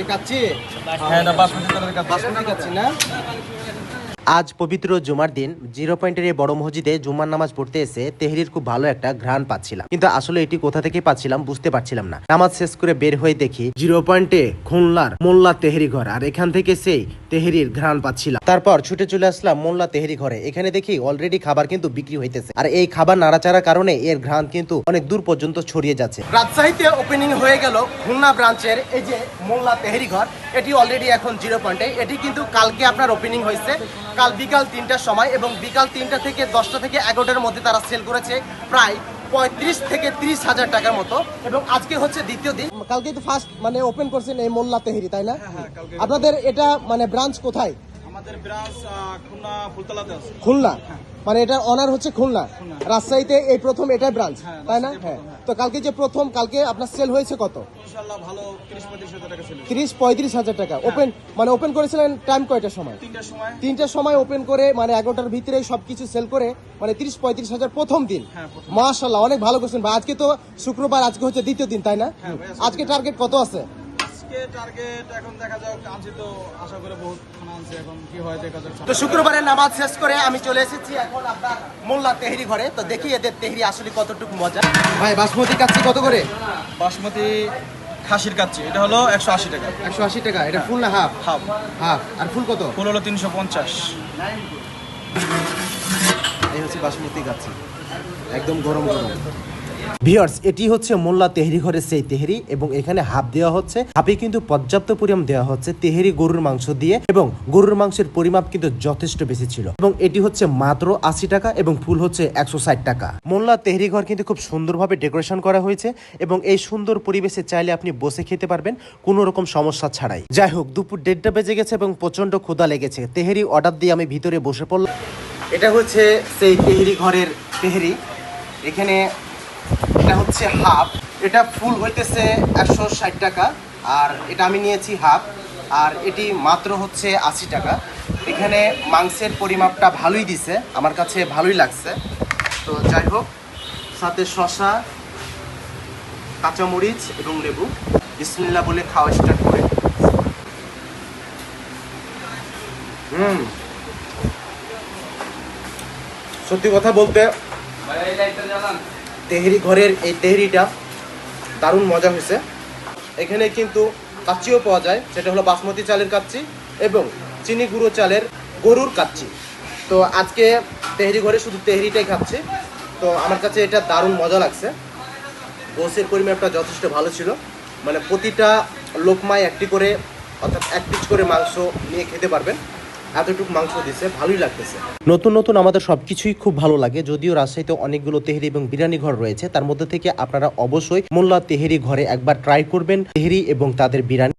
এটা কাচ্চি? হ্যাঁ, এটা বাসমতি চালের কাচ্চি। বাসমতি কাচ্চি না? আজ পবিত্র জুমার দিন 0 পয়েন্টের এই বড় মসজিদে জুমার নামাজ পড়তে এসে তেহরির খুব ভালো একটা ঘ্রাণ পাচ্ছিলাম, কিন্তু আসলে এটি কোথা থেকে পাচ্ছিলাম বুঝতে পারছিলাম না। নামাজ শেষ করে বের হয়ে দেখি 0 পয়েন্টে খুলনার মোল্লা তেহরি ঘর, আর এখান থেকে সেই তেহরির ঘ্রাণ পাচ্ছিলাম। তারপর ছুটে চলে আসলাম মোল্লা তেহরি ঘরে। এখানে দেখি অলরেডি খাবার কিন্তু বিক্রি হইতেছে, আর এই খাবার নাড়াচাড়ার কারণে এর ঘ্রাণ কিন্তু অনেক দূর পর্যন্ত ছড়িয়ে যাচ্ছে। রাজশাহীতে ওপেনিং হয়ে গেল খুলনা ব্রাঞ্চের এই যে মোল্লা তেহরি ঘর। এটি অলরেডি এখন 0 পয়েন্টে। এটি কিন্তু কালকে আপনার ওপেনিং হয়েছে, কাল বিকাল 3টার সময়, এবং বিকাল 3টা থেকে 10টা থেকে 11টার মধ্যে তারা সেল করেছে প্রায় 35 থেকে 30 হাজার টাকার মতো। এবং আজকে হচ্ছে দ্বিতীয় দিন। কালকে তো ফার্স্ট মানে ওপেন করছেন এই মোল্লা তেহরি, তাই না? আপনাদের এটা মানে ব্রাঞ্চ কোথায়? আমাদের ব্রাঞ্চ খুলনা ফুলতলাতে আছে। খুলনা, মানে এটার অনার হচ্ছে খুলনা। রাজশাহীতে এই প্রথম এটাই ব্রাঞ্চ, তাই না? হ্যাঁ। তো কালকে যে প্রথম, কালকে আপনার সেল হয়েছে কত? ইনশাআল্লাহ ভালো 30-35 হাজার টাকা সেল। 30-35 হাজার টাকা ওপেন, মানে ওপেন করেছিলেন টাইম কয়টার সময়? 3টার সময়। 3টার সময় ওপেন করে মানে 11টার ভিতরে সবকিছু সেল করে মানে 30-35 হাজার প্রথম দিন। মাশাআল্লাহ, অনেক ভালো করছেন ভাই। আজকে তো শুক্রবার, আজকে হচ্ছে দ্বিতীয় দিন, তাই না? আজকে টার্গেট কত আছে? টার্গেট এখন দেখা যাক, আনছি তো আশা করে বহুত খানা আনছি, এখন কি হয় দেখা যাক। তো শুক্রবারের নামাজ শেষ করে আমি চলে এসেছি এখন আপনার মোল্লা তেহরি ঘরে। তো দেখি এদের তেহরি আসলে কতটুকু মজা। ভাই বাসমতি কাচ্চি কত করে? বাসমতি খাসির কাচ্চি এটা হলো 180 টাকা। 180 টাকা। এটা ফুল না হাফ? হাফ। হাফ। আর ফুল কত? ফুল হলো 350। এই হচ্ছে বাসমতি কাচ্চি, একদম গরম গরম। ভিউয়ার্স, এটি হচ্ছে মোল্লা তেহরি ঘরের সেই তেহরি, এবং এখানে হাফ দেওয়া হচ্ছে। হাফে কিন্তু পর্যাপ্ত পরিমাণ দেওয়া হচ্ছে তেহরি গরুর মাংস দিয়ে, এবং গরুর মাংসের পরিমাপ কিন্তু যথেষ্ট বেশি ছিল। এবং এটি হচ্ছে মাত্র 80 টাকা, এবং ফুল হচ্ছে 160 টাকা। মোল্লা তেহরি ঘর কিন্তু খুব সুন্দরভাবে ডেকোরেশন করা হয়েছে, এবং এই সুন্দর পরিবেশে চাইলে আপনি বসে খেতে পারবেন কোনো রকম সমস্যা ছাড়াই। যাই হোক, দুপুর 1:30টা বেজে গেছে এবং প্রচন্ড ক্ষুধা লেগেছে। তেহরি অর্ডার দিয়ে আমি ভিতরে বসে পড়লাম। এটা হচ্ছে সেই তেহরি ঘরের তেহরি। এখানে এটা হচ্ছে হাফ, এটা ফুল হইতেছে 160 টাকা, আর এটা আমি নিয়েছি হাফ, আর এটি মাত্র হচ্ছে 80 টাকা। এখানে মাংসের পরিমাপটা ভালোই দিছে, আমার কাছে ভালোই লাগছে। তো যাই হোক, সাথে শসা, কাঁচামরিচ এবং লেবু। বিসমিল্লাহ বলে খাওয়া স্টার্ট করে। সত্যি কথা বলতে তেহরি ঘরের এই তেহরিটা দারুণ মজা হয়েছে। এখানে কিন্তু কাচ্চিও পাওয়া যায়, সেটা হলো বাসমতি চালের কাচ্চি এবং চিনি গুঁড়ো চালের গরুর কাচ্চি। তো আজকে তেহরি ঘরে শুধু তেহরিটাই খাচ্ছি। তো আমার কাছে এটা দারুণ মজা লাগছে। গোসের পরিমাপটা যথেষ্ট ভালো ছিল, মানে প্রতিটা লোকমায় একটি করে, অর্থাৎ 1 পিস করে মাংস নিয়ে খেতে পারবেন, এতটুকু মাংস দিছে, ভালোই লাগতেছে। নতুন নতুন আমাদের সবকিছুই খুব ভালো লাগে। যদিও রাজশাহীতে অনেকগুলো তেহরি এবং বিরিয়ানি ঘর রয়েছে, তার মধ্যে থেকে আপনারা অবশ্যই মোল্লা তেহরি ঘরে একবার ট্রাই করবেন তেহরি এবং তাদের বিরিয়ানি।